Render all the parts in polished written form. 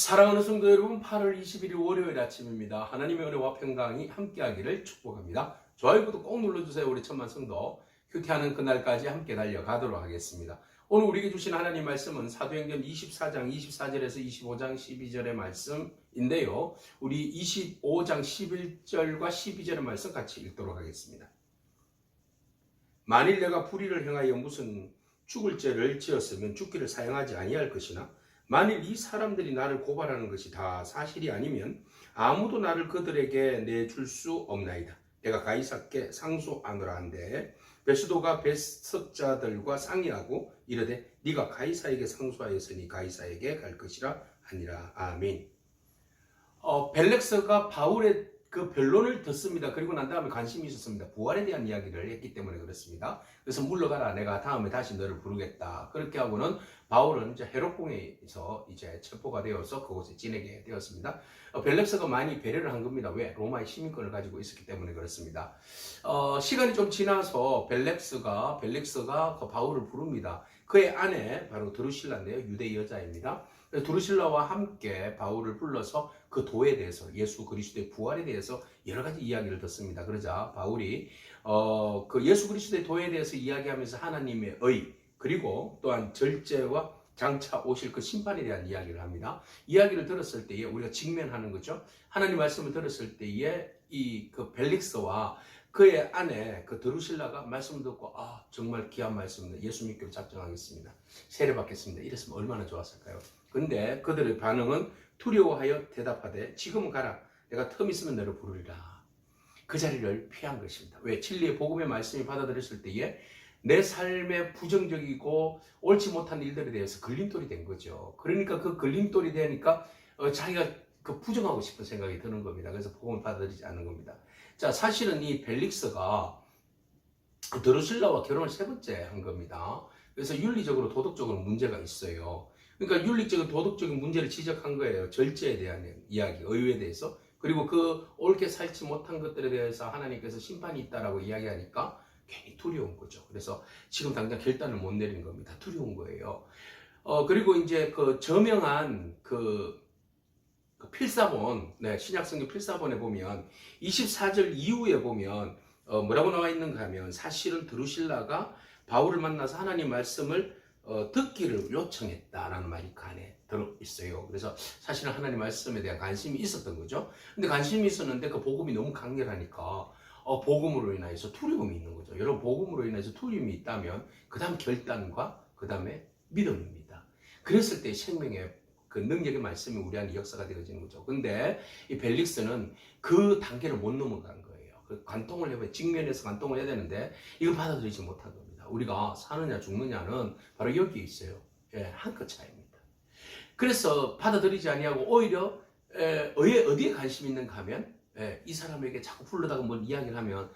사랑하는 성도 여러분, 8월 21일 월요일 아침입니다. 하나님의 은혜와 평강이 함께하기를 축복합니다. 좋아요, 구독 꼭 눌러주세요. 우리 천만 성도 큐티하는 그날까지 함께 달려가도록 하겠습니다. 오늘 우리에게 주신 하나님 말씀은 사도행전 24장 24절에서 25장 12절의 말씀인데요. 우리 25장 11절과 12절의 말씀 같이 읽도록 하겠습니다. 만일 내가 불의를 행하여 무슨 죽을 죄를 지었으면 죽기를 사용하지 아니할 것이나 만일 이 사람들이 나를 고발하는 것이 다 사실이 아니면 아무도 나를 그들에게 내줄 수 없나이다. 내가 가이사께 상소하노라 한데 베스도가 배석자들과 상의하고 이르되 네가 가이사에게 상소하였으니 가이사에게 갈 것이라 하니라. 아멘. 벨렉스가 바울의 그 변론을 듣습니다. 그리고 난 다음에 관심이 있었습니다. 부활에 대한 이야기를 했기 때문에 그렇습니다. 그래서 물러가라, 내가 다음에 다시 너를 부르겠다. 그렇게 하고는 바울은 이제 헤롯궁에서 이제 체포가 되어서 그곳에 지내게 되었습니다. 벨렉스가 많이 배려를 한 겁니다. 왜? 로마의 시민권을 가지고 있었기 때문에 그렇습니다. 시간이 좀 지나서 벨렉스가 그 바울을 부릅니다. 그의 아내 바로 드루실라인데요, 유대 여자입니다. 드루실라와 함께 바울을 불러서 그 도에 대해서, 예수 그리스도의 부활에 대해서 여러 가지 이야기를 듣습니다. 그러자 바울이 그 예수 그리스도의 도에 대해서 이야기하면서 하나님의 의, 그리고 또한 절제와 장차 오실 그 심판에 대한 이야기를 합니다. 이야기를 들었을 때에 우리가 직면하는 거죠. 하나님 말씀을 들었을 때에 이 그 벨릭스와 그의 아내 그 드루실라가 말씀을 듣고 정말 귀한 말씀입니다. 예수 믿기로 작정하겠습니다. 세례받겠습니다. 이랬으면 얼마나 좋았을까요? 근데 그들의 반응은 두려워하여 대답하되 지금은 가라. 내가 틈 있으면 너를 부르리라. 그 자리를 피한 것입니다. 왜? 진리의 복음의 말씀이 받아들였을 때에 내 삶에 부정적이고 옳지 못한 일들에 대해서 걸림돌이 된 거죠. 그러니까 그 걸림돌이 되니까 자기가 그 부정하고 싶은 생각이 드는 겁니다. 그래서 복음을 받아들이지 않는 겁니다. 자, 사실은 이 벨릭스가 드루실라와 결혼을 세 번째 한 겁니다. 그래서 윤리적으로 도덕적으로 문제가 있어요. 그러니까 윤리적인 도덕적인 문제를 지적한 거예요. 절제에 대한 이야기, 의에 대해서. 그리고 그 옳게 살지 못한 것들에 대해서 하나님께서 심판이 있다라고 이야기하니까 괜히 두려운 거죠. 그래서 지금 당장 결단을 못 내린 겁니다. 두려운 거예요. 그리고 이제 그 저명한 그 필사본, 신약성경 필사본에 보면 24절 이후에 보면 뭐라고 나와 있는가 하면 사실은 드루실라가 바울을 만나서 하나님 말씀을 듣기를 요청했다라는 말이 그 안에 들어있어요. 그래서 사실은 하나님 말씀에 대한 관심이 있었던 거죠. 근데 관심이 있었는데 그 복음이 너무 강렬하니까 복음으로 인해서 두려움이 있는 거죠. 여러분, 복음으로 인해서 두려움이 있다면 그 다음 결단과 그 다음에 믿음입니다. 그랬을 때 생명의 그 능력의 말씀이 우리 안에 역사가 되어지는 거죠. 근데 이 벨릭스는 그 단계를 못 넘어간 거예요. 그 관통을 해봐야, 직면해서 관통을 해야 되는데 이걸 받아들이지 못한 겁니다. 우리가 사느냐 죽느냐는 바로 여기에 있어요. 한 끗 차이입니다. 그래서 받아들이지 아니하고 오히려 어디에 관심이 있는가 하면 이 사람에게 자꾸 불러다가 뭘 이야기를 하면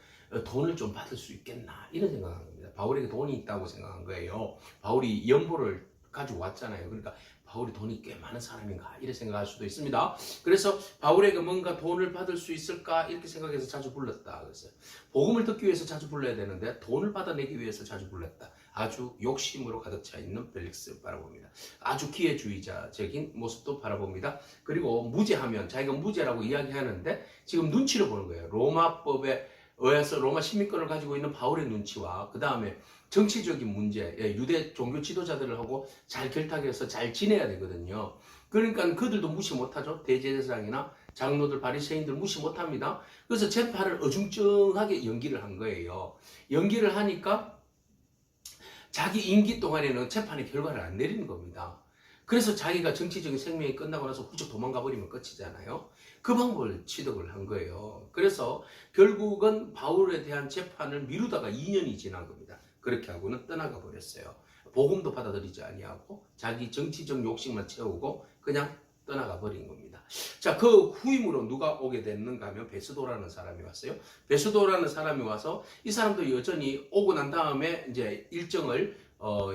돈을 좀 받을 수 있겠나 이런 생각한 겁니다. 바울에게 돈이 있다고 생각한 거예요. 바울이 연보를 가지고 왔잖아요. 그러니까 바울이 돈이 꽤 많은 사람인가 이렇게 생각할 수도 있습니다. 그래서 바울에게 뭔가 돈을 받을 수 있을까 이렇게 생각해서 자주 불렀다. 그래서 복음을 듣기 위해서 자주 불러야 되는데 돈을 받아내기 위해서 자주 불렀다. 아주 욕심으로 가득 차 있는 벨릭스 바라봅니다. 아주 기회주의자적인 모습도 바라봅니다. 그리고 무죄하면 자기가 무죄라고 이야기하는데 지금 눈치를 보는 거예요. 로마법에 의해서 로마 시민권을 가지고 있는 바울의 눈치와 그 다음에 정치적인 문제, 유대 종교 지도자들하고 잘 결탁해서 잘 지내야 되거든요. 그러니까 그들도 무시 못하죠. 대제사장이나 장로들, 바리새인들 무시 못합니다. 그래서 재판을 어중쩡하게 연기를 한 거예요. 연기를 하니까 자기 임기 동안에는 재판의 결과를 안 내리는 겁니다. 그래서 자기가 정치적인 생명이 끝나고 나서 훌쩍 도망가 버리면 끝이잖아요. 그 방법을 취득을 한 거예요. 그래서 결국은 바울에 대한 재판을 미루다가 2년이 지난 겁니다. 그렇게 하고는 떠나가 버렸어요. 복음도 받아들이지 아니하고 자기 정치적 욕심만 채우고 그냥 떠나가 버린 겁니다. 자, 그 후임으로 누가 오게 됐는가 하면 베스도라는 사람이 왔어요. 베스도라는 사람이 와서 이 사람도 여전히 오고 난 다음에 이제 일정을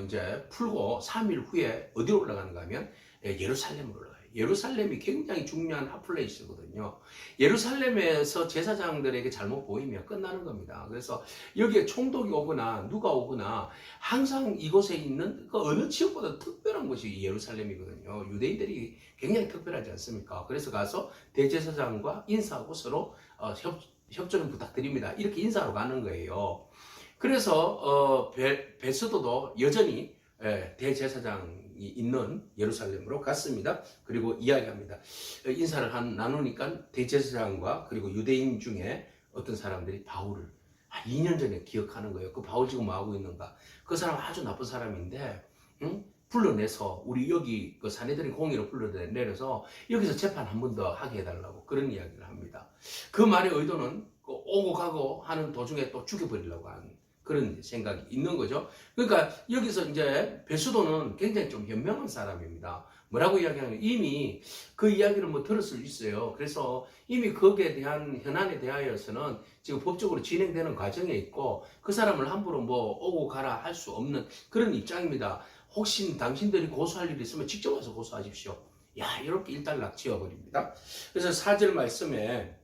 이제 풀고 3일 후에 어디로 올라가는가 하면 예루살렘으로 올라가요. 예루살렘이 굉장히 중요한 핫플레이스거든요. 예루살렘에서 제사장들에게 잘못 보이면 끝나는 겁니다. 그래서 여기에 총독이 오거나 누가 오거나 항상 이곳에 있는 그 어느 지역보다 특별한 곳이 예루살렘이거든요. 유대인들이 굉장히 특별하지 않습니까? 그래서 가서 대제사장과 인사하고 서로 협조 좀 부탁드립니다. 이렇게 인사하러 가는 거예요. 그래서 베스도도 여전히 대제사장이 있는 예루살렘으로 갔습니다. 그리고 이야기합니다. 인사를 나누니까 대제사장과 그리고 유대인 중에 어떤 사람들이 바울을 2년 전에 기억하는 거예요. 그 바울 지금 뭐 하고 있는가? 그 사람 아주 나쁜 사람인데, 응? 불러내서 우리 여기 그 사내들인 공의로 불러내려서 여기서 재판 한 번 더 하게 해달라고 그런 이야기를 합니다. 그 말의 의도는 오고 가고 하는 도중에 또 죽여버리려고 하는 그런 생각이 있는 거죠. 그러니까 여기서 이제 베스도는 굉장히 좀 현명한 사람입니다. 뭐라고 이야기하면 이미 그 이야기를 뭐 들을 수 있어요. 그래서 이미 거기에 대한 현안에 대하여서는 지금 법적으로 진행되는 과정에 있고 그 사람을 함부로 뭐 오고 가라 할 수 없는 그런 입장입니다. 혹시 당신들이 고소할 일이 있으면 직접 와서 고소하십시오. 야, 이렇게 일단락 지어버립니다. 그래서 4절 말씀에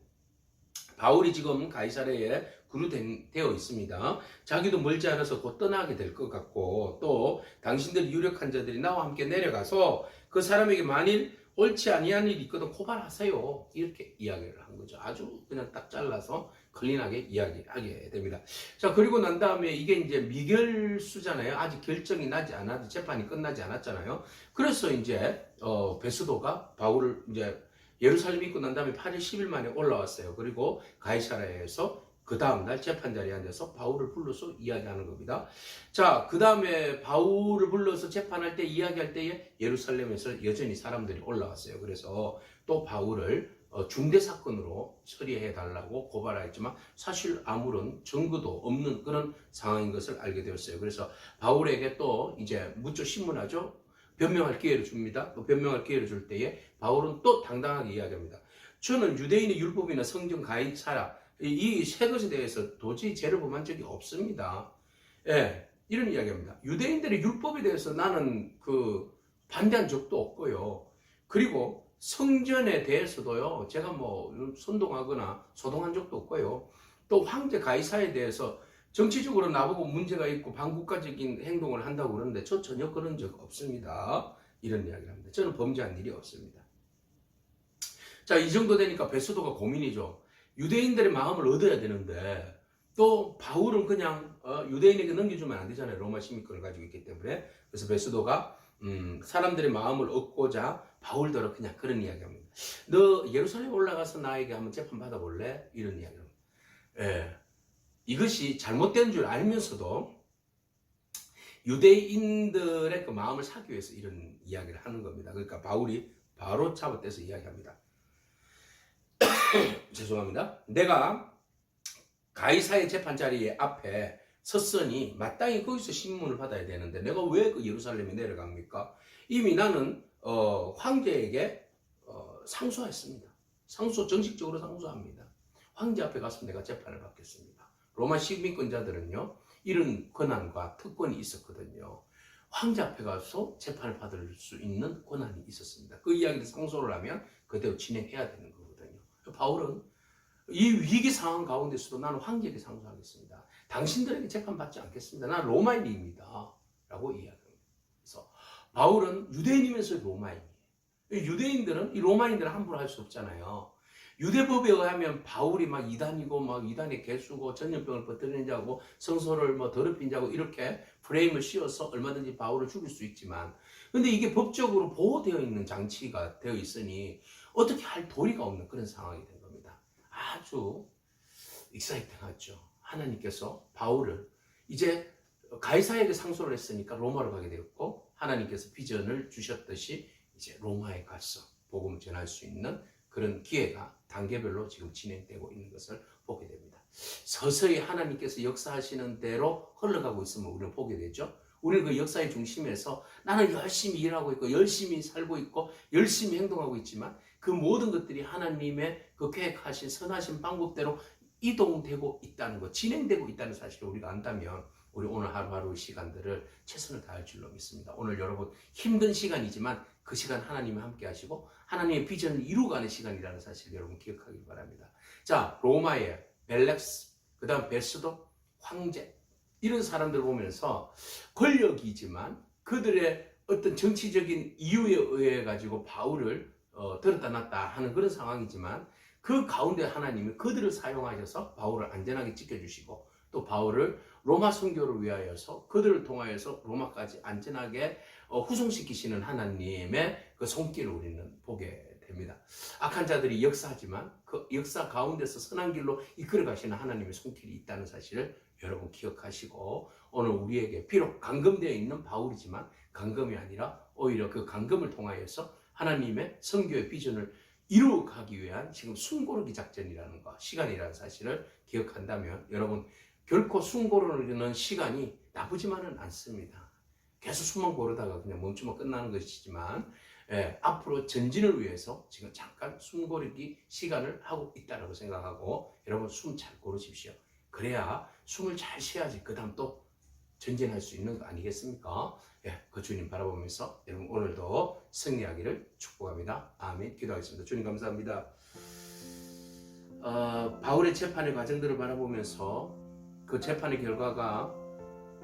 바울이 지금 가이사랴에 구류되어 있습니다. 자기도 멀지 않아서 곧 떠나게 될 것 같고 또 당신들이 유력한 자들이 나와 함께 내려가서 그 사람에게 만일 옳지 아니한 일이 있거든 고발하세요. 이렇게 이야기를 한 거죠. 아주 그냥 딱 잘라서 클린하게 이야기하게 됩니다. 자, 그리고 난 다음에 이게 이제 미결수잖아요. 아직 결정이 나지 않아도 재판이 끝나지 않았잖아요. 그래서 이제 베스도가 바울을 이제 예루살렘 입고 난 다음에 8일 10일 만에 올라왔어요. 그리고 가이사랴에서 그 다음날 재판 자리에 앉아서 바울을 불러서 이야기하는 겁니다. 자, 그 다음에 바울을 불러서 재판할 때 이야기할 때에 예루살렘에서 여전히 사람들이 올라왔어요. 그래서 또 바울을 중대 사건으로 처리해 달라고 고발하였지만 사실 아무런 증거도 없는 그런 상황인 것을 알게 되었어요. 그래서 바울에게 또 이제 묻죠. 신문하죠. 변명할 기회를 줍니다. 또 변명할 기회를 줄 때에 바울은 또 당당하게 이야기합니다. 저는 유대인의 율법이나 성경 가이사랴 이 세 것에 대해서 도저히 죄를 범한 적이 없습니다. 예, 이런 이야기합니다. 유대인들의 율법에 대해서 나는 반대한 적도 없고요. 그리고 성전에 대해서도요, 제가 뭐 선동하거나 소동한 적도 없고요. 또 황제 가이사에 대해서 정치적으로 나보고 문제가 있고 반국가적인 행동을 한다고 그러는데 저 전혀 그런 적 없습니다. 이런 이야기를 합니다. 저는 범죄한 일이 없습니다. 자, 이 정도 되니까 베스도가 고민이죠. 유대인들의 마음을 얻어야 되는데 또 바울은 그냥 유대인에게 넘겨주면 안 되잖아요. 로마 시민권을 가지고 있기 때문에. 그래서 베스도가 사람들의 마음을 얻고자 바울더러 그냥 그런 이야기합니다. 너 예루살렘 올라가서 나에게 한번 재판 받아볼래? 이런 이야기합니다. 예. 이것이 잘못된 줄 알면서도 유대인들의 그 마음을 사기 위해서 이런 이야기를 하는 겁니다. 그러니까 바울이 바로 잡아떼서 이야기합니다. 죄송합니다. 내가 가이사의 재판 자리에 앞에 섰으니 마땅히 거기서 신문을 받아야 되는데 내가 왜 그 예루살렘에 내려갑니까? 이미 나는 황제에게 상소했습니다. 정식적으로 상소합니다. 황제 앞에 가서 내가 재판을 받겠습니다. 로마 시민권자들은요, 이런 권한과 특권이 있었거든요. 황제 앞에 가서 재판을 받을 수 있는 권한이 있었습니다. 그 이야기를 상소를 하면 그대로 진행해야 되는 거거든요. 바울은 이 위기 상황 가운데서도 나는 황제에게 상소하겠습니다. 당신들에게 재판받지 않겠습니다. 나는 로마인입니다. 라고 이야기합니다. 그래서 바울은 유대인이면서 로마인이에요. 유대인들은 이 로마인들은 함부로 할 수 없잖아요. 유대법에 의하면 바울이 막 이단이고 막 이단의 개수고 전염병을 퍼뜨리는 자고 성소를 뭐 더럽힌 자고 이렇게 프레임을 씌워서 얼마든지 바울을 죽일 수 있지만 근데 이게 법적으로 보호되어 있는 장치가 되어 있으니 어떻게 할 도리가 없는 그런 상황이 된 겁니다. 아주 익사이팅하죠. 하나님께서 바울을 이제 가이사에게 상소를 했으니까 로마로 가게 되었고 하나님께서 비전을 주셨듯이 이제 로마에 가서 복음을 전할 수 있는 그런 기회가 단계별로 지금 진행되고 있는 것을 보게 됩니다. 서서히 하나님께서 역사하시는 대로 흘러가고 있음을 우리는 보게 되죠. 우리는 그 역사의 중심에서 나는 열심히 일하고 있고 열심히 살고 있고 열심히 행동하고 있지만 그 모든 것들이 하나님의 그 계획하신 선하신 방법대로 이동되고 있다는 것, 진행되고 있다는 사실을 우리가 안다면 우리 오늘 하루하루 시간들을 최선을 다할 줄로 믿습니다. 오늘 여러분 힘든 시간이지만 그 시간 하나님이 함께 하시고 하나님의 비전을 이루어가는 시간이라는 사실 여러분 기억하길 바랍니다. 자, 로마의 벨렉스, 그 다음 베스도, 황제, 이런 사람들 보면서 권력이지만 그들의 어떤 정치적인 이유에 의해 가지고 바울을 들었다 놨다 하는 그런 상황이지만 그 가운데 하나님이 그들을 사용하셔서 바울을 안전하게 지켜주시고 또 바울을 로마 선교를 위하여서 그들을 통하여서 로마까지 안전하게 후송시키시는 하나님의 그 손길을 우리는 보게 됩니다. 악한 자들이 역사하지만 그 역사 가운데서 선한 길로 이끌어 가시는 하나님의 손길이 있다는 사실을 여러분 기억하시고 오늘 우리에게 비록 감금되어 있는 바울이지만 감금이 아니라 오히려 그 감금을 통하여서 하나님의 선교의 비전을 이루어가기 위한 지금 숨고르기 작전이라는 것, 시간이라는 사실을 기억한다면 여러분 결코 숨고르는 시간이 나쁘지만은 않습니다. 계속 숨만 고르다가 그냥 멈추면 끝나는 것이지만 앞으로 전진을 위해서 지금 잠깐 숨고르기 시간을 하고 있다고 생각하고 여러분 숨 잘 고르십시오. 그래야 숨을 잘 쉬어야지 그 다음 또 전진할 수 있는 거 아니겠습니까? 그 주님 바라보면서 여러분 오늘도 승리하기를 축복합니다. 아멘. 기도하겠습니다. 주님 감사합니다. 바울의 재판의 과정들을 바라보면서 그 재판의 결과가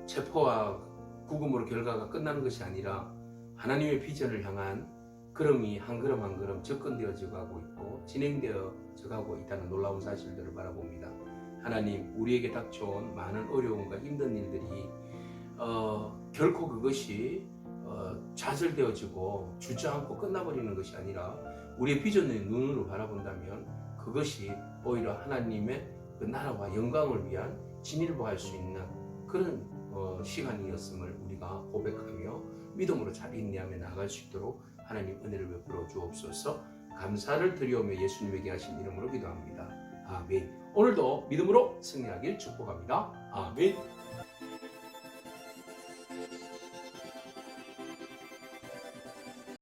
체포와 구금으로 결과가 끝나는 것이 아니라 하나님의 비전을 향한 걸음이 한 걸음 한 걸음 접근되어져 가고 있고 진행되어져 가고 있다는 놀라운 사실들을 바라봅니다. 하나님, 우리에게 닥쳐온 많은 어려움과 힘든 일들이 결코 그것이 좌절되어지고 주저앉고 끝나버리는 것이 아니라 우리의 비전의 눈으로 바라본다면 그것이 오히려 하나님의 그 나라와 영광을 위한 진일보할 수 있는 그런 시간이었음을 우리가 고백하며 믿음으로 잘 인내하며 나아갈 수 있도록 하나님 은혜를 베풀어 주옵소서. 감사를 드리오며 예수님에게 하신 이름으로 기도합니다. 아멘. 오늘도 믿음으로 승리하길 축복합니다. 아멘.